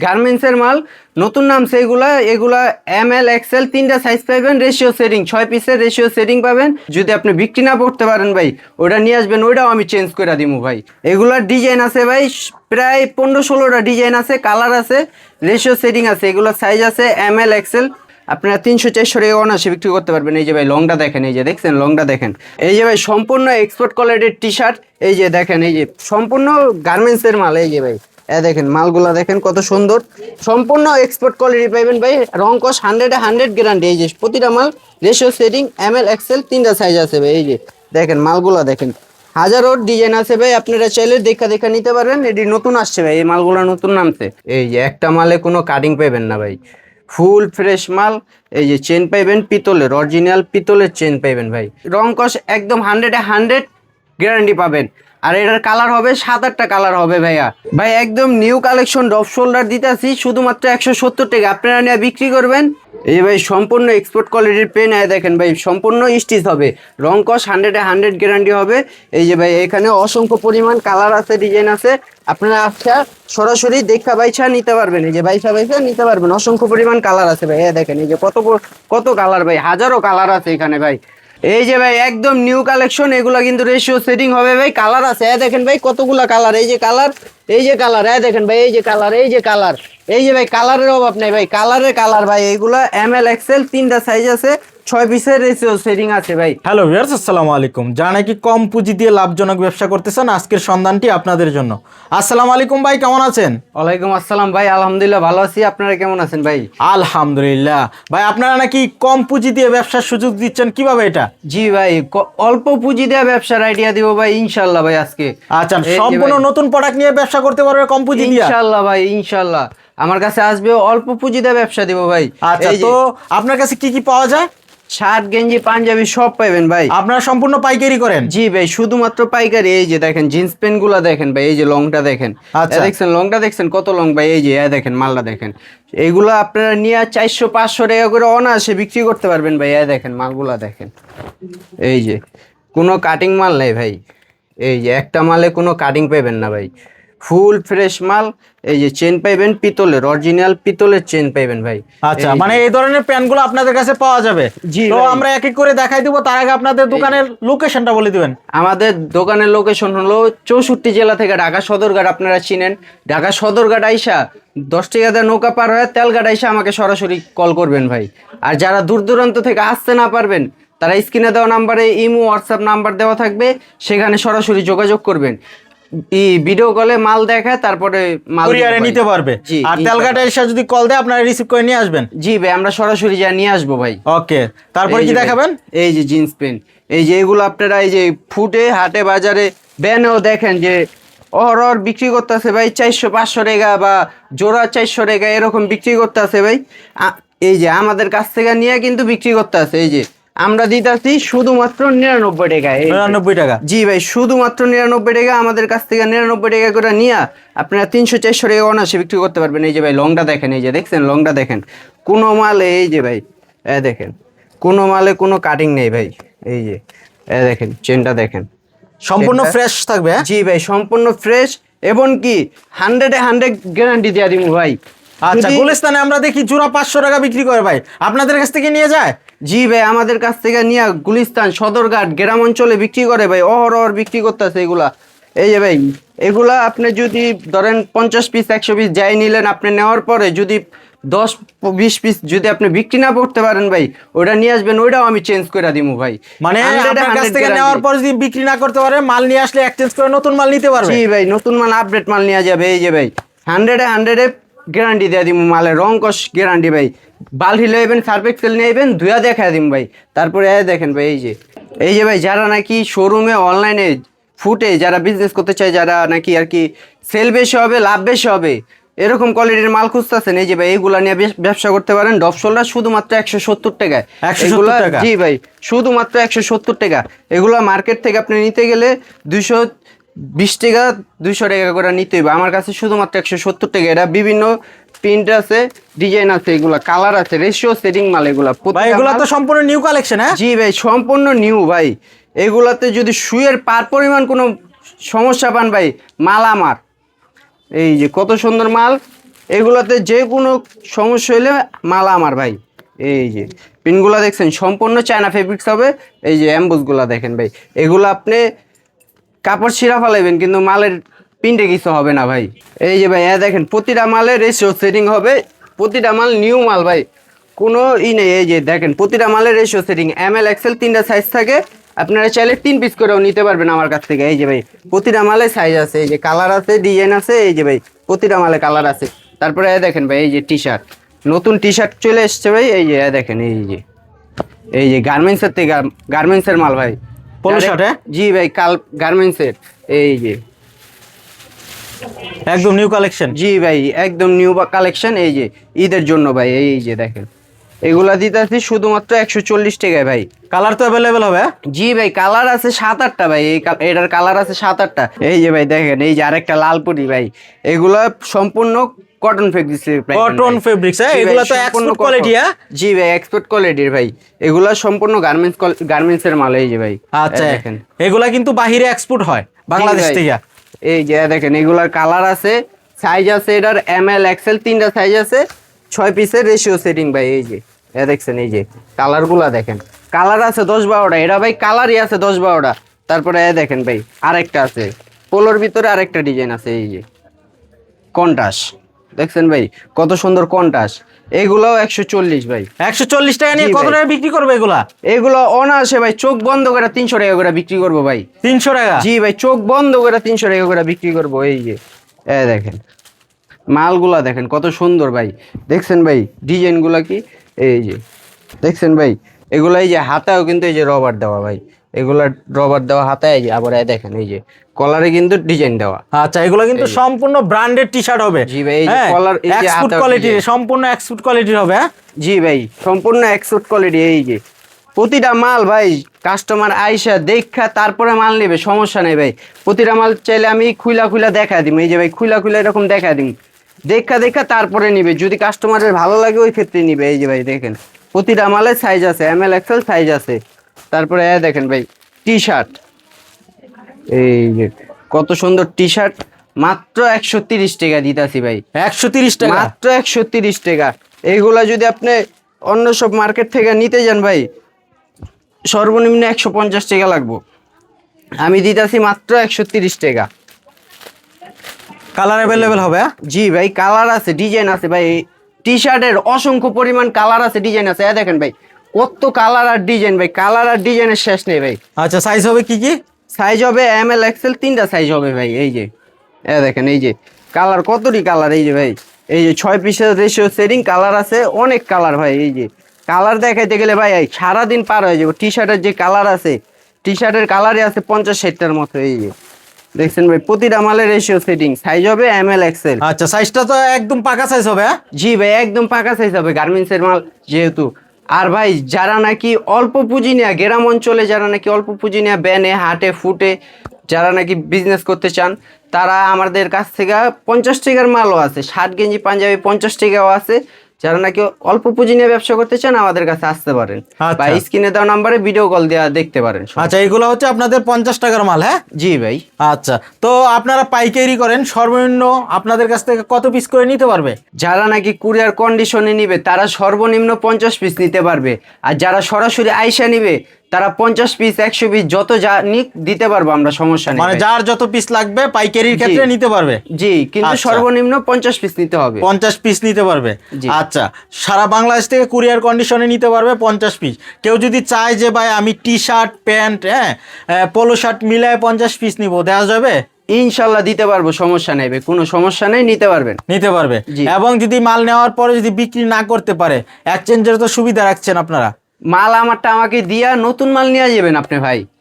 গার্মেন্টসের মাল নতুন নামছে এগুলা এগুলা ML XL তিনটা সাইজ পাবেন, রেশিও সেটিং 6 পিসের রেশিও সেটিং পাবেন। যদি আপনি বিক্রি না করতে পারেন ভাই ওটা নিয়ে আসবেন, ওইটাও আমি চেঞ্জ করে দিব ভাই। এগুলার ডিজাইন আছে ভাই প্রায় 15-16টা ডিজাইন আছে, কালার আছে, রেশিও সেটিং আছে, এগুলোর সাইজ আছে ML XL। আপনারা 300-400 টাকা অনায়াসে বিক্রি করতে পারবেন। এই যে ভাই লংটা দেখেন, এই যে দেখছেন লংটা দেখেন, এই যে ভাই সম্পূর্ণ এক্সপোর্ট কোয়ালিটির টি শার্ট, এই যে দেখেন, এই যে সম্পূর্ণ গার্মেন্টসের মাল। এই যে ভাই দেখেন মালগুলা দেখেন কত সুন্দর, সম্পূর্ণ এক্সপোর্ট কোয়ালিটি পাইবেন ভাই। রং কস 100 গ্যারান্টি। এই যে প্রতিটা মাল রেশিও সেটিং ML XL তিনটা সাইজ আছে ভাই। এই যে দেখেন মালগুলা দেখেন, হাজারো ডিজাইন আছে ভাই, আপনারা চাইলে দেখা দেখা নিতে পারবেন। এটি নতুন আসছে ভাই, এই মালগুলা নতুন নামছে। এই যে একটা মালে কোনো কাটিং পাইবেন না ভাই, ফুল ফ্রেশ মাল। এই যে চেন পাইবেন পিতলের, অরিজিনাল পিতলের চেন পাইবেন ভাই। রং কস একদম 100 গ্যারান্টি পাবেন। আর এটার কালার হবে 7-8টা কালার হবে ভাইয়া। ভাই একদম নিউ কালেকশন ড্রপ শোল্ডার দিতেছি শুধুমাত্র 170 টাকা, আপনারা নিয়ে বিক্রি করবেন। এই ভাই সম্পূর্ণ এক্সপোর্ট কোয়ালিটির পেন, দেখেন ভাই সম্পূর্ণ স্টিচ হবে, রং কস 100 গ্যারান্টি হবে। এই যে ভাই এখানে অসংখ্য পরিমাণ কালার আছে, ডিজাইন আছে, আপনারা আচ্ছা সরাসরি দেখা বাইছা নিতে পারবেন। এই যে বাইছা নিতে পারবেন, অসংখ্য পরিমাণ কালার আছে ভাই। দেখেন এই যে কত কত কালার ভাই, হাজারো কালার আছে এখানে ভাই। এই যে ভাই একদম নিউ কালেকশন, এগুলা কিন্তু রেশিও সেটিং হবে ভাই, কালার আছে। দেখেন ভাই কতগুলা কালার, এই যে কালার, এই যে কালার, দেখেন ভাই এই যে কালার, এই যে কালার, এই যে ভাই কালারের অভাব নাই ভাই, কালারের কালার ভাই। এইগুলা ML XL তিনটা সাইজ আছে, 6 পিসের রেশিও সেটিং আছে ভাই। হ্যালো ভিউয়ার্স, আসসালামু আলাইকুম। যারা নাকি কম পুঁজি দিয়ে লাভজনক ব্যবসা করতেছেন, আজকের সন্ধানটি আপনাদের জন্য। আসসালামু আলাইকুম ভাই, কেমন আছেন? ওয়ালাইকুম আসসালাম ভাই, আলহামদুলিল্লাহ ভালো আছি, আপনারা কেমন আছেন ভাই? আলহামদুলিল্লাহ। ভাই আপনারা নাকি কম পুঁজি দিয়ে ব্যবসার সুযোগ দিচ্ছেন, কিভাবে এটা? জি ভাই, অল্প পুঁজি দিয়ে ব্যবসার আইডিয়া দিব ভাই ইনশাল্লাহ ভাই আজকে। আচ্ছা, এই যে সম্পূর্ণ ভাই, নতুন প্রোডাক্ট নিয়ে ব্যবসা করতে পারবে কম পুঁজি দিয়ে? ইনশাল্লাহ ভাই ইনশাল্লাহ, আমার কাছে আসবে অল্প পুঁজি দিয়ে ব্যবসা দিব ভাই। আচ্ছা, এই যে তো আপনার কাছে কি কি পাওয়া যায়? শার্ট গেঞ্জি পাঞ্জাবি সব পাইবেন ভাই। আপনারা সম্পূর্ণ পাইকারি করেন? জি ভাই, শুধুমাত্র পাইকারি। এই যে দেখেন জিন্স প্যান্ট গুলা দেখেন ভাই, এই যে লংটা দেখেন, আচ্ছা। দেখছেন লংটা দেখছেন কত লং ভাই। এই যে দেখেন মালটা দেখেন, এইগুলো আপনারা নিয়ে 400-500 টাকা করে অনায়াসে বিক্রি করতে পারবেন ভাই। দেখেন মালগুলা দেখেন, এই যে কোনো কাটিং মাল নেই ভাই। এই যে একটা মালে কোনো কাটিং পাইবেন না ভাই, ফুল ফ্রেশ মাল। এই যে চেন পাইবেন পিতলের, অরিজিনাল পিতলের চেন পাইবেন ভাই। আচ্ছা, এই মানে যে, এই ধরনের প্যান্টগুলো আপনাদের কাছে পাওয়া যাবে? জি তো ভাই। আমরা এক এক করে দেখাই দিব, তার আগে আপনাদের দোকানের লোকেশনটা বলে দিবেন। আমাদের দোকানের লোকেশন হলো 64 জেলা থেকে ঢাকা সদরঘাট, আপনারা চিনেন ঢাকা সদরঘাট আইসা 10 টাকা দিয়ে নৌকা পার হয়ে তেলঘাট আইসা আমাকে সরাসরি কল করবেন ভাই। আর যারা দূর দূরান্ত থেকে আসতে না পারবেন তারা স্ক্রিনে দেওয়া নাম্বারে ইমো হোয়াটসঅ্যাপ নাম্বার দেওয়া থাকবে, সেখানে সরাসরি যোগাযোগ করবেন। ভিডিও কলে মাল দেখায় তারপরে মাল কুরিয়ারে নিতে পারবে। জি, আর তেলঘাটে এসে যদি কল দেয় আপনারা রিসিভ করে নিয়ে আসবেন? জি ভাই, আমরা সরাসরি যা নিয়ে আসবো ভাই। ওকে, তারপরে এই কি যে ভাই, দেখাবেন? এই যে জিন্স প্যান্ট, এই যে এগুলো আপনারা এই যে ফুটে হাটে বাজারে ব্যানেও দেখেন যে অহরহ বিক্রি করতেছে ভাই 400-500 টাকা বা জোড়া 400 টাকা এরকম বিক্রি করতেছে ভাই। এই যে আমাদের কাছ থেকে নিয়ে কিন্তু বিক্রি করতেছে, এই যে আমরা দিতেছি শুধুমাত্র 99 টাকায়। 99 টাকা? জি ভাই, শুধুমাত্র 99 টাকা, আমাদের কাছ থেকে 99 টাকা করে নিয়ে আপনারা 300-400 টাকা অনায়াসে বিক্রি করতে পারবেন। এই যে ভাই লংটা দেখেন, এই যে দেখছেন লংটা দেখেন, কোনো মালে এই যে ভাই দেখেন কোনো মালে কোনো কাটিং নেই ভাই। এই যে দেখেন চেনটা দেখেন, সম্পূর্ণ চেনটা- ফ্রেশ থাকবে? জি ভাই সম্পূর্ণ ফ্রেশ, এবং কি 100 গ্যারান্টি দিয়ে দিব ভাই। আচ্ছা, যদি- গুলিস্তানে আমরা দেখি জোড়া 500 টাকা বিক্রি করে ভাই, আপনাদের কাছ থেকে নিয়ে যায়? জি ভাই, আমাদের কাছ থেকে নিয়ে গুলিস্তান সদরঘাট গ্রাম অঞ্চলে বিক্রি করে ভাই, অহরহ বিক্রি করতেছে এগুলা। এই যে ভাই এগুলা আপনি যদি ধরেন 50 পিস 100 পিস যাই নিলেন, আপনি নেওয়ার পরে যদি 10-20 পিস যদি আপনি বিক্রি না করতে পারেন ভাই, ওটা নিয়ে আসবেন, ওইটাও আমি চেঞ্জ করে দিব ভাই। মানে 100 আপনার কাছ থেকে guarantee। নেওয়ার পর যদি বিক্রি না করতে পারে, মাল নিয়ে আসলে এক্সচেঞ্জ করে নতুন মাল নিতে পারবে? জি ভাই, নতুন মাল আপডেট মাল নিয়ে যাবে। এই যে ভাই 100 গ্যারান্টি দিয়ে দিব, মালের রং কস গ্যারান্টি ভাই। বালতি লইবেন, সার্ফ এক্সেল নিয়ে আইবেন, ধুয়া দেখা দিম ভাই। তারপরে দেখেন ভাই এই যে ভাই যারা নাকি শোরুমে অনলাইনে ফুটে যারা বিজনেস করতে চায়, যারা নাকি আর কি সেল বেশি হবে লাভ বেশি হবে এরকম কোয়ালিটির মাল খুঁজতেছেন, এই যে ভাই এগুলা নিয়ে ব্যবসা করতে পারেন। ডপসোলটা শুধুমাত্র 170 টাকায়। 170 টাকা? জি ভাই, শুধুমাত্র 170 টাকা। এগুলা মার্কেট থেকে আপনি নিতে গেলে 220 টাকা 200 টাকা করে নিতে হবে, আমার কাছে শুধুমাত্র 170 টাকা। এটা বিভিন্ন প্রিন্ট আছে, ডিজাইন আছে, এগুলা কালার আছে, রেশিও সেটিং মাল এগুলা। ভাই এগুলো তো সম্পূর্ণ নিউ কালেকশন? হ্যাঁ জি ভাই, সম্পূর্ণ নিউ ভাই। এগুলাতে যদি শুয়ের পার পরিমাণ কোনো সমস্যা পান ভাই, মাল আমার। এই যে কত সুন্দর মাল, এগুলোতে যে কোনো সমস্যা হলে মাল আমার ভাই। এই যে পিনগুলো দেখছেন সম্পূর্ণ চায়না ফেব্রিক্স হবে। এই যে অ্যাম্বুসগুলো দেখেন ভাই, এগুলো আপনি কাপড় ছিঁড়া ফেলাইবেন কিন্তু মালের পিনটে কিছু হবে না ভাই। এই যে ভাই দেখেন প্রতিটা মালের রেশিও সেটিং হবে, প্রতিটা মাল নিউ মাল ভাই, কোনো নেই। এই যে দেখেন প্রতিটা মালের রেশিও সেটিং ML XL তিনটা সাইজ থাকে, আপনারা চাইলে 3 পিস করেও নিতে পারবেন আমার কাছ থেকে। এই যে ভাই প্রতিটা মালে সাইজ আছে, এই যে কালার আছে, ডিজাইন আছে, এই যে ভাই প্রতিটা মালে কালার আছে। তারপরে দেখেন ভাই এই যে টি শার্ট, নতুন টি শার্ট চলে এসছে ভাই। এই যে দেখেন এই যে গার্মেন্টসের থেকে, গার্মেন্টসের মাল ভাই, পোলো শার্ট। জি ভাই গার্মেন্টসের। এই যে একদম নিউ কালেকশন। জি ভাই একদম নিউ কালেকশন। এই যে ঈদের জন্য ভাই, এই যে দেখেন এগুলা দিতেছি শুধুমাত্র 140 টাকায় ভাই। কালার তো অ্যাভেলেবেল হবে? জি ভাই কালার আছে 7-8টা ভাই, এটার কালার আছে 7-8টা। এই যে ভাই দেখেন এই যে আরেকটা লালপুরি ভাই, এগুলা সম্পূর্ণ কটন ফেব্রিক্স। কটন ফেব্রিক্স, হ্যাঁ এগুলো তো এক্সপোর্ট কোয়ালিটি। হ্যাঁ জি ভাই এক্সপোর্ট কোয়ালিটির ভাই, এগুলা সম্পূর্ণ গার্মেন্টসের মাল। এই যে ভাই আচ্ছা, দেখেন এগুলা কিন্তু বাহিরে এক্সপোর্ট হয় বাংলাদেশ থেকে। এই যে দেখেন এগুলার কালার আছে, সাইজ আছে, এটার ML XL তিনটা সাইজ আছে, 6 পিসের রেশিও সেটিং ভাই। এই যে দেখছেন এই যে কালারগুলা দেখেন, কালার আছে 10-12টা, এটা ভাই কালারই আছে 10-12টা। তারপরে দেখেন ভাই আরেকটা আছে পোলোর ভিতরে, আরেকটা ডিজাইন আছে, এই যে কন্টাস দেখছেন ভাই কত সুন্দর কন্টাস। এগুলাও 140 ভাই। 140 টাকা নিয়ে জি কত ভাই। টাকা বিক্রি করবে এগুলা? এগুলো অনায়াসে ভাই চোখ বন্ধ করে 300 টাকা করে বিক্রি করবো ভাই। 300 টাকা? জি ভাই চোখ বন্ধ করে 300 টাকা করে বিক্রি করবো। এই যে দেখেন মালগুলা দেখেন কত সুন্দর ভাই, দেখছেন ভাই ডিজাইনগুলা কি, এই যে দেখছেন ভাই এগুলা এই যে হাতাও কিন্তু এই যে রবার দেওয়া ভাই, এগুলা রবার দেওয়া হাতায়। এই যে আবার দেখেন এই যে কলারে কিন্তু ডিজাইন দেওয়া। আচ্ছা, এগুলো কিন্তু সম্পূর্ণ ব্র্যান্ডেড টি-শার্ট হবে। জি ভাই এই যে কলার এই যে এক্সপোর্ট হাতা কোয়ালিটির, সম্পূর্ণ এক্সপোর্ট কোয়ালিটির হবে। হ্যাঁ জি ভাই সম্পূর্ণ এক্সপোর্ট কোয়ালিটি। এই যে প্রতিটা মাল ভাই কাস্টমার আইসা দেখা তারপরে মাল নেবে, সমস্যা নেই ভাই। প্রতিটা মাল চাইলে আমি খুলা দেখা দিই। এই যে ভাই খুলা এরকম দেখা দিই, দেখা তারপরে নিবে, যদি কাস্টমারের ভালো লাগে ওই ক্ষেত্রে নিবে। এই যে ভাই দেখেন প্রতিটা মালের সাইজ আছে, ML XL সাইজ আছে। তারপরে দেখেন ভাই টি শার্ট, এই যে কত সুন্দর টি শার্ট, মাত্র 130 টাকা দিতাছি ভাই। 130 টাকা? মাত্র 130 টাকা। এইগুলা যদি আপনি অন্য সব মার্কেট থেকে নিতে যান ভাই সর্বনিম্ন 150 টাকা লাগবো, আমি দিতাছি মাত্র 130 টাকা। কালার অ্যাভেলেবেল হবে? জি ভাই কালার আছে, ডিজাইন আছে ভাই, টি শার্টের অসংখ্য পরিমাণ কালার আছে, ডিজাইন আছে। দেখেন ভাই কত কালার আর ডিজাইন ভাই, কালার আর ডিজাইনের শেষ নেই ভাই। আচ্ছা, সাইজ হবে কি কি? সাইজ হবে ML XL তিনটা সাইজ হবে ভাই। এই যে দেখেন এই যে কালার কতটি কালার, এই যে ভাই এই যে 6 পিসের রেশিও সেটিং কালার আছে, অনেক কালার ভাই। এই যে কালার দেখাইতে গেলে ভাই সারাদিন পার হয়ে যাবে। টি শার্টের যে কালার আছে, টি শার্টের কালারই আছে 50-60টার মতো। এই যে দেখছেন ভাই প্রতিটা মালের রেশিও সেটিং সাইজ হবে ML XL। আচ্ছা, সাইজটা তো একদম পাকা সাইজ হবে? হ্যাঁ জি ভাই একদম পাকা সাইজ হবে, গার্মেন্টসের মাল যেহেতু। আর ভাই যারা নাকি অল্প পুঁজি নেয়া, গ্রাম অঞ্চলে যারা নাকি অল্প পুঁজি নেয়া, ব্যানে হাটে ফুটে যারা নাকি বিজনেস করতে চান, তারা আমাদের কাছ থেকে 50 টাকার মালও আছে, শার্ট গেঞ্জি পাঞ্জাবি 50 টাকাও আছে। যারা নাকি অল্প পুঁজি নিয়ে ব্যবসা করতে চান আমাদের কাছে আসতে পারেন, বা স্ক্রিনে দেওয়া নাম্বারে ভিডিও কল দেওয়া দেখতে পারেন। আচ্ছা, এগুলো হচ্ছে আপনাদের 50 টাকার মাল? হ্যাঁ জি ভাই। আচ্ছা, তো আপনারা পাইকারি করেন, সর্বনিম্ন আপনাদের কাছ থেকে কত পিস করে নিতে পারবে? যারা নাকি কুরিয়ার কন্ডিশনে নিবে তারা সর্বনিম্ন 50 পিস নিতে পারবে, আর যারা সরাসরি আইসা নিবে তারা 50 পিস 100 পিস যত যা নিক দিতে পারবো আমরা, সমস্যা নেই। মানে যার যত পিস লাগবে পাইকারির ক্ষেত্রে নিতে পারবে? জি, কিন্তু সর্বনিম্ন 50 পিস নিতে হবে। 50 পিস নিতে পারবে? আচ্ছা, সারা বাংলাদেশ থেকে কুরিয়ার কন্ডিশনে নিতে পারবে 50 পিস। কেউ যদি চায় যে ভাই আমি T shirt pant polo shirt মিলায় 50 পিস নিবো, দেওয়া যাবে? ইনশাল্লাহ দিতে পারবো, সমস্যা নেই ভাই, কোনো সমস্যা নেই, নিতে পারবেন। নিতে পারবে। এবং যদি মাল নেওয়ার পরে যদি বিক্রি না করতে পারে, এক্সচেঞ্জের তো সুবিধা রাখছেন আপনারা? মাল আমারটা আমাকে দিয়া নতুন মাল নিয়ে যাবেন আপনি ভাই।